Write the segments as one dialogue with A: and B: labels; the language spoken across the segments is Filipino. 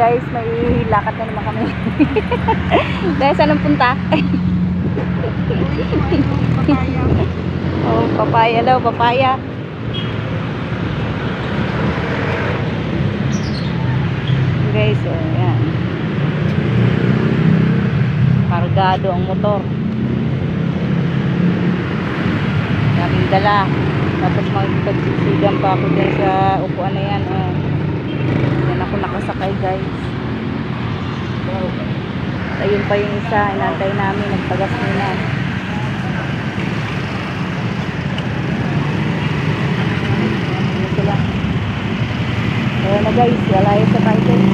A: guys, may lakad na naman kami. Guys, anong punta? Oh, papaya daw, papaya. Guys, oh, yan. Kargado ang motor. Daming dala. Tapos magpagsiksigan pa ako dyan sa upuan na yan. Oh. Yan ako nakasakay, guys. Ayun pa yung isa. Inantay namin. Nagpagas muna. Ano sila? Ayan na, guys. Wala sa tayo, guys.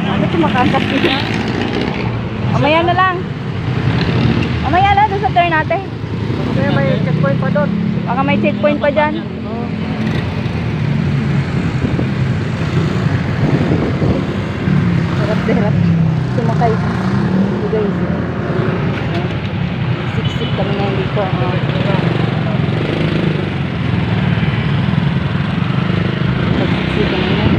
A: Ano ito makakas nila? Mamaya na lang. Mamaya na doon sa turn natin.
B: Kasi may checkpoint pa doon.
A: Baka may checkpoint pa dyan. Harap sumakay. Ito guys. Siksik kami ngayon dito. Siksik kami ngayon.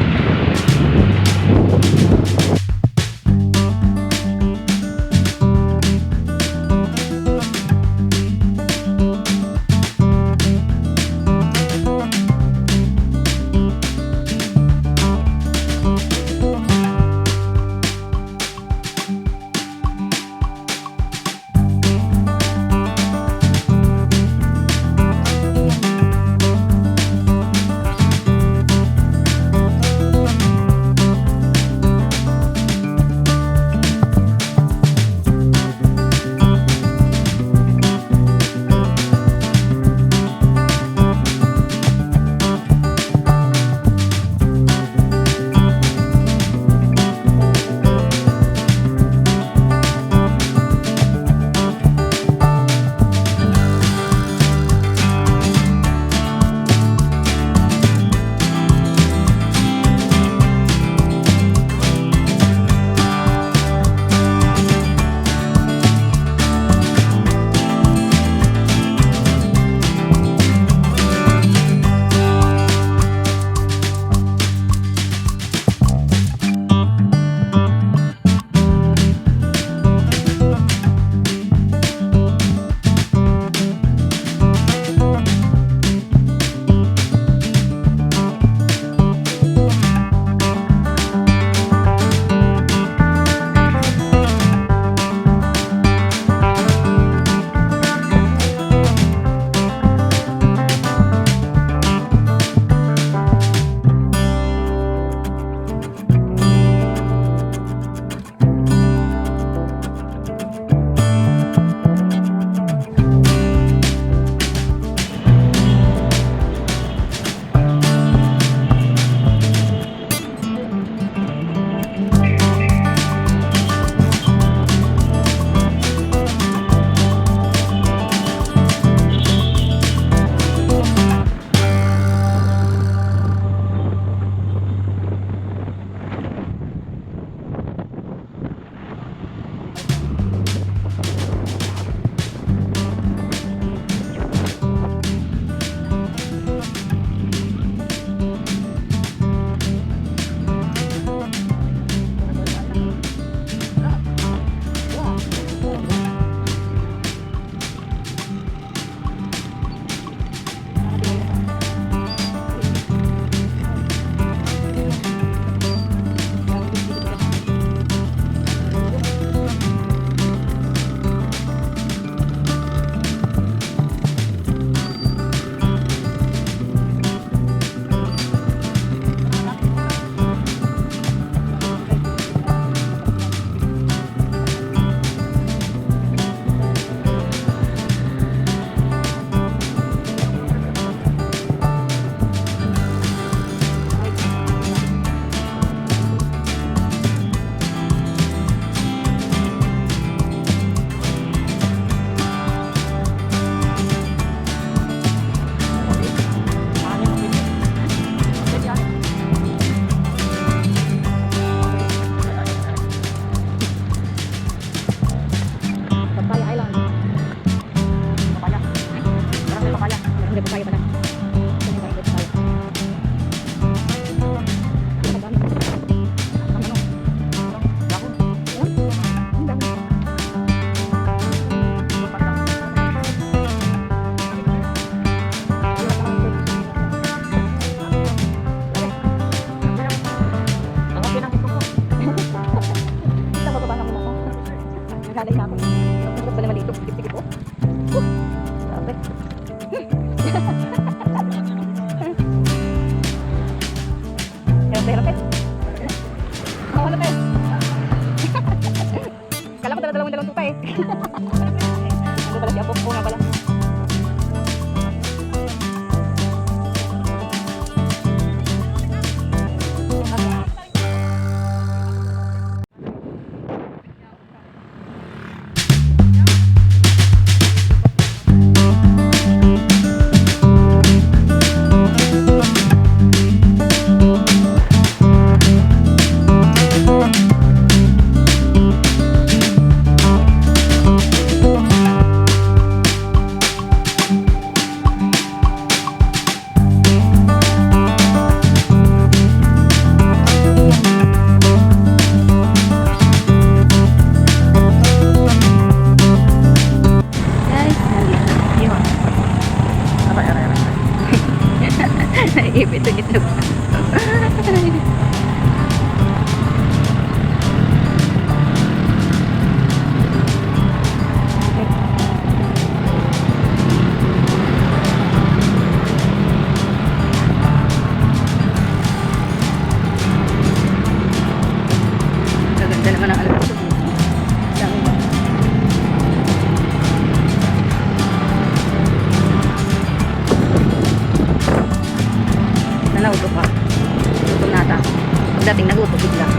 A: Pagdating naguto bigla.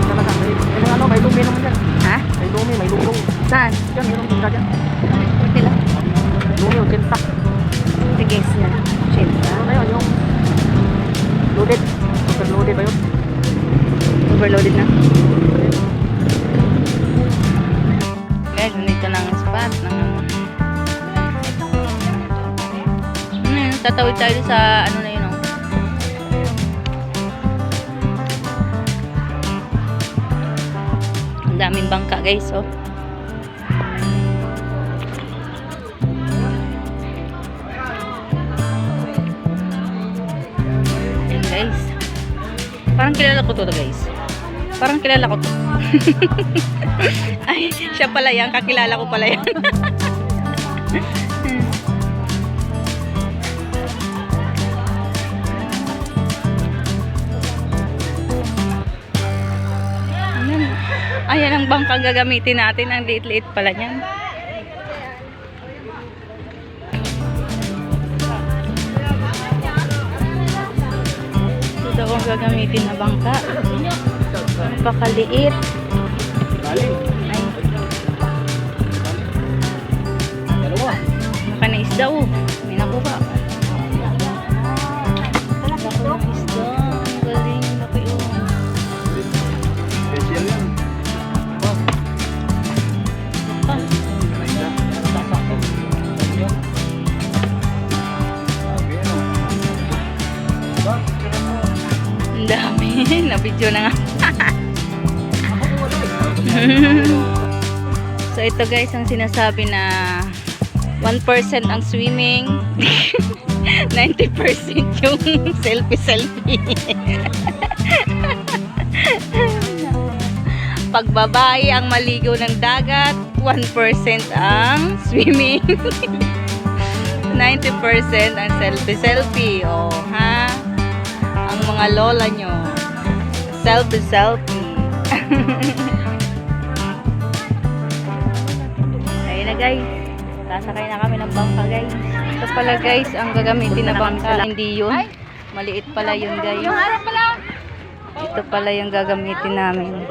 B: Talaga, may lumi naman dyan.
A: Ha?
B: May lumi, may lulong.
A: Saan?
B: Yan, meron din ka dyan.
A: Kunti lang.
B: Lumi o tinta.
A: Sige, yan. Chinta.
B: Ano na yun, yung loaded. Overloaded ba yun?
A: Overloaded na. Guys, nandito na ang spot ng tatawid tayo sa ano na yun, oh. Ang daming bangka, guys, oh. Ayan, guys. Parang kilala ko to, guys. Parang kilala ko to. Ay, siya pala yan. Kakilala ko pala yan. Ayan ang bangkang gagamitin natin. Ang liit-liit pala niyan. Ito ang gagamitin na bangka. Napakaliit. Ay. Baka na isda, oh. May nakuha. Baka na isda. Ang galing. Laki, oh.
B: Special yan. Ang dami. Na-video na nga. So ito guys ang sinasabi na 1% ang swimming, 90% yung selfie. Pag babae ang maligaw ng dagat, 1% ang swimming. 90% ang selfie. Oh, ha? Ang mga lola nyo. Selfie. Ayun na guys. Sasakay na kami ng bangka guys. Ito pala guys, ang gagamitin na bangka. Hindi yun. Maliit pala yun guys. Ito pala yung gagamitin namin.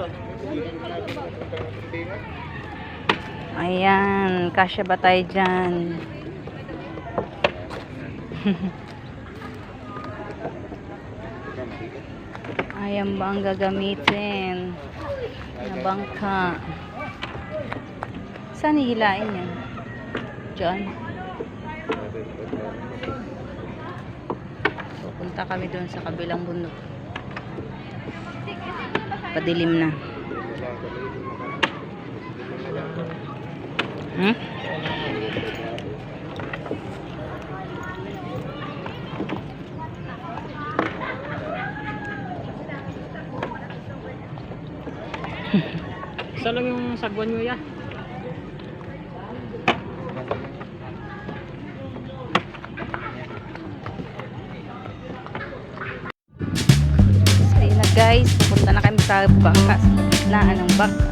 B: Ayan. Kasya ba tayo dyan? Ayan ba ang gagamitin na bangka? Saan hihilain yan? Diyan. Pupunta kami doon sa kabilang bundok. Padilim na. Isa lang yung sagwan nyo yan.
A: So yun na guys, pupunta na kami sa bangka, sa gitnaan ng bangka.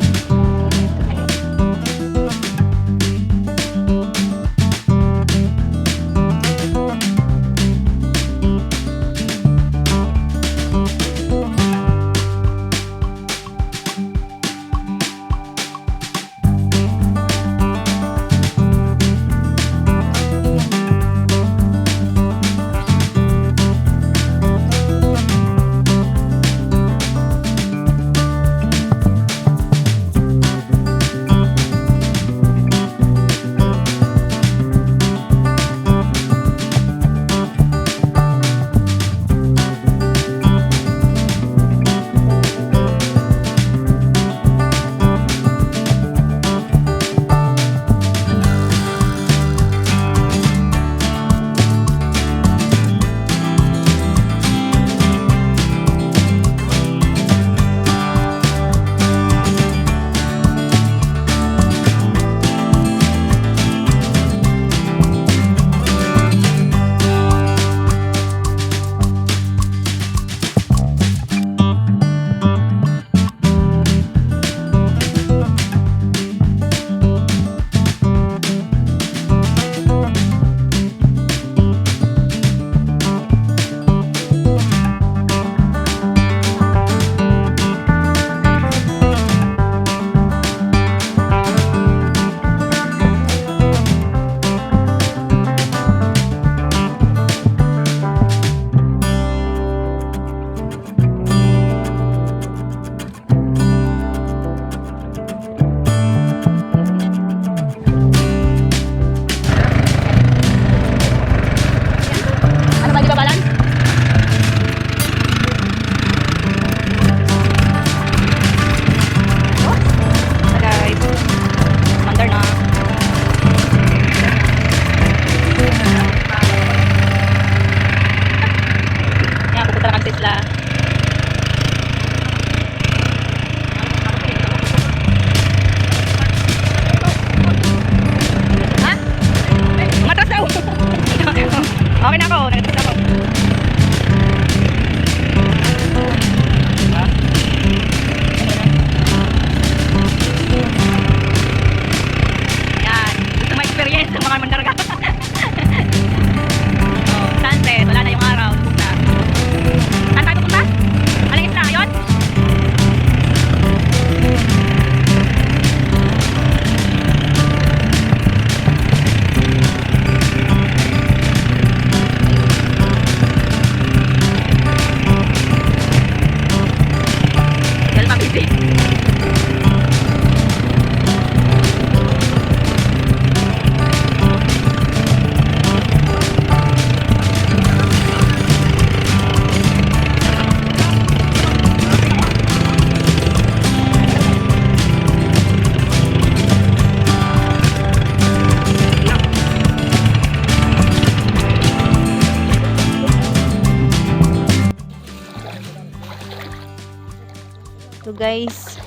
B: So guys,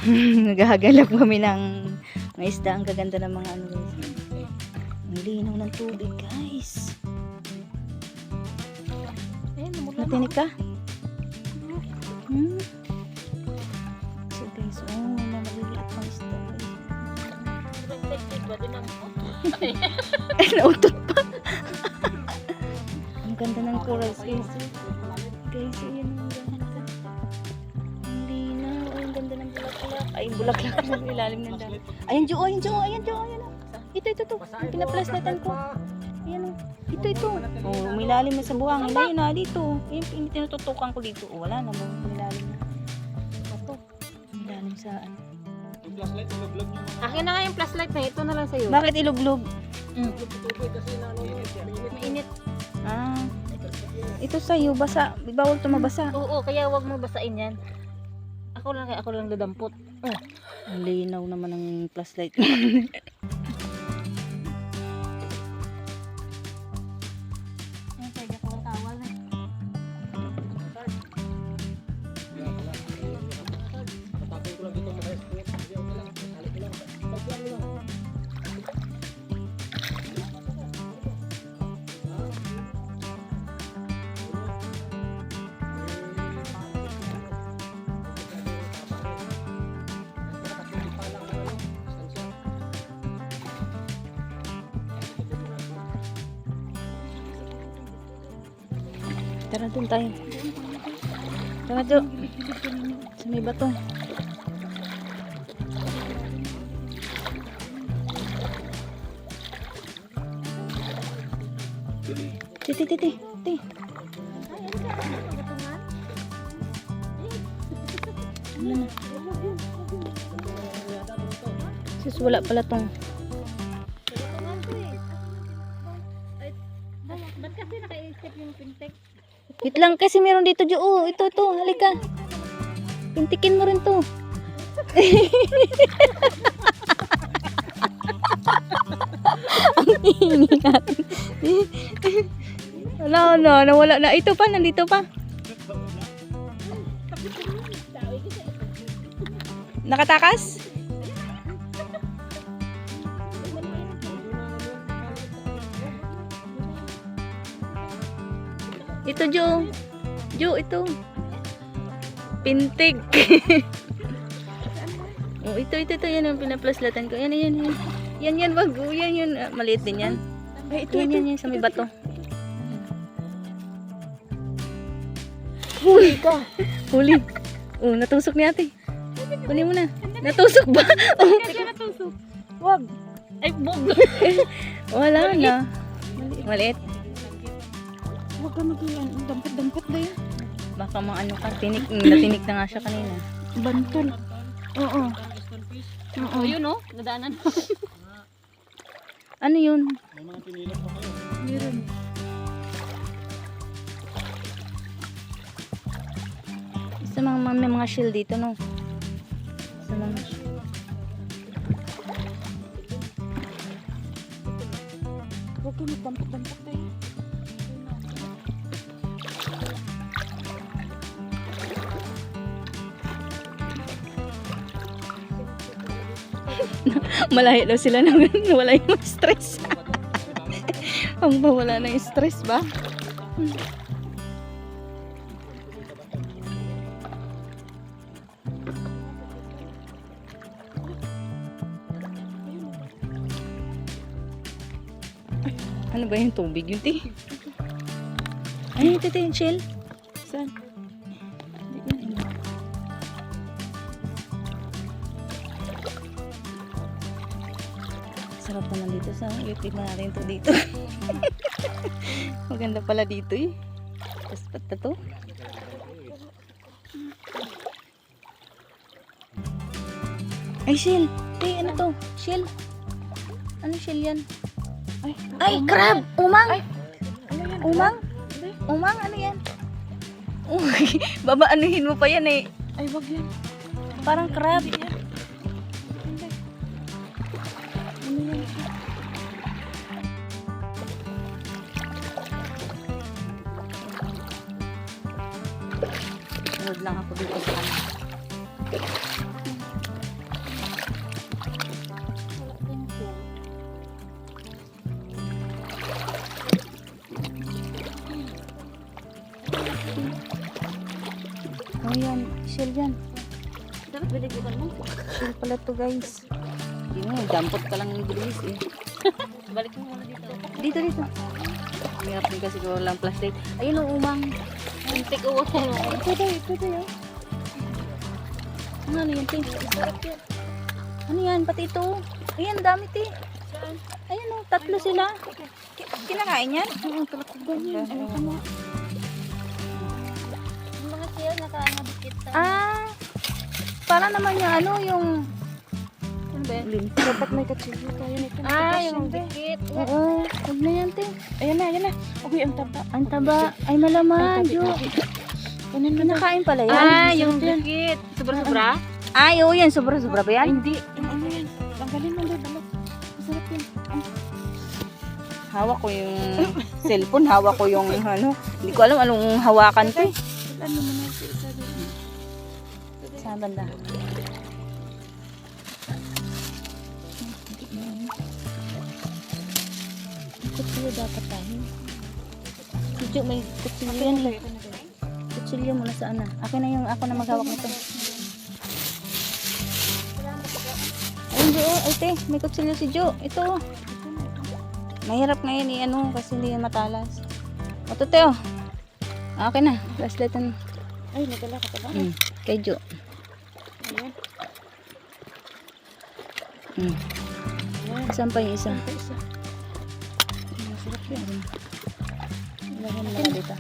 B: naghahagalap kami ng mga isda. Ang gaganda ng mga ano guys. Ang linaw ng tubig guys. Natinig ka? So guys, may mga maliliit pang isda. Nautot pa. Ang ganda ng corals guys. Guys, yun ang ganda. Ang linaw. Ay, ang ganda ng bulaklak. Ay, bulaklak na ilalim ng dami. Ayan, Jo. Ayan, Jo. Ayan, Jo. Ayan. Ito. Yung pinaplasnetan ko. Ayan. Ito. Oh, umilalim na sa buhangin. Ayun na, dito. Yung tinututukan ko dito. Oh, wala na. Umilalim na. Ito. Umilalim sa ano.
A: Akin na nga yung flashlight na ito na lang sa'yo.
B: Bakit iluglog?
A: Mainit.
B: Ah. Ito sa'yo, basa. Bawal ito mabasa.
A: Oo, kaya wag mo basain yan. Ako lang dadampot. Oh.
B: Ang linaw naman ng flashlight.
A: Yan, pwede ko ang tawal na.
B: Tara dun tayo. Tara Jo. Sa may bato. Titi. Ano na? Sus, wala pala tong.
A: Ba't kasi naka-isip yung pintek?
B: Wait lang kasi meron dito Jo. Oh, ito. Halika. Pintikin mo rin to. Ang hingi natin. Nawala na. Ito pa, nandito pa. Nakatakas? Ito Jo. Jo, ito. Pintig. Oh, ito. Yan ang pinaplaslatan ko. Yan. Yan, wag. Yan. Maliit din yan. Ay, ito. Yan, sa may bato. Huli ka. Huli. Oh, natusok ni ate. Kunin mo na. Natusok ba? Oh.
A: Kasi natusok.
B: Wag.
A: Ay, bog.
B: Wala na. Maliit.
A: Huwag ka mag-iyan. Dampot na yan.
B: Baka mga ano ka. Natinik na nga siya kanina.
A: Bantol. Oo. Yun o. Nadaanan.
B: Ano yun?
A: Meron.
B: Sa may mga shell dito, no? Sa mga
A: Huwag ka magdampot na yan.
B: malayo daw sila nang wala yung stress. Ang wala na yung stress ba? Ano ba yung tubig yun, ti? Ay, ito yung shell. Saan? Sarap naman dito sa tignan natin to dito. Maganda pala dito eh. Paspat na to. Ay, shell. Ay, ano to? Shell. Ano shell yan? Ay, crab! Umang! Umang? Umang, ano yan? Uy, babaanuhin mo pa yan eh.
A: Ay, wag yan.
B: Parang crab. Nanonood lang ako dito sa kanila. Oh yan, shell yan.
A: Dapat binigyan mo.
B: Shell pala to guys. Hindi mo, dampot ka lang ng bilis eh.
A: Balik mo muna dito.
B: Dito, dito. Hirap din kasi ko lang flashlight. Ayun o, umang.
A: Antik uwa ko.
B: Ito yun. Ano yan, te?
A: Sarap yan.
B: Ano yan? Pati ito. Ayan, dami, te.
A: Saan?
B: Ayan o, tatlo sila. Kinakain yan?
A: Oo, talak ko ganyan. Ano mo? Yung mga siya naka-dikit sa...
B: Para naman yung ano, yung...
A: Ano ba yan?
B: Dapat may katsilyo tayo nito.
A: Yung dikit.
B: Oo, huwag na yan, te.
A: Ayan na. Okay, ang taba.
B: Ang taba. Ay, malaman, Jo. Kinakain pala yan.
A: Yung dikit. Sobra-sobra?
B: Ay, oo yan. Sobra-sobra ba yan?
A: Hindi. Ano yan? Tanggalin mo doon. Masarap yan.
B: Hawak ko yung cellphone. Hawak ko yung ano. Hindi ko alam anong hawakan to.
A: Ano mo na ito isa doon?
B: Saan banda? Kutsilyo dapat tayo. Kutsilyo, may kutsilyo yan eh. Kutsilyo muna saan na. Akin na yung ako na maghawak nito. Ayun Jo, ay te, may kutsilyo si Jo. Ito. Mahirap ngayon ano kasi hindi yan matalas. Ito te oh. Okay na, flashlight na.
A: Ay, nagala ka pa ba?
B: Kay Jo.
A: Ayan.
B: Saan pa yung isa?
A: Isa.
B: Masarap yan. Lagyan mo lang dito.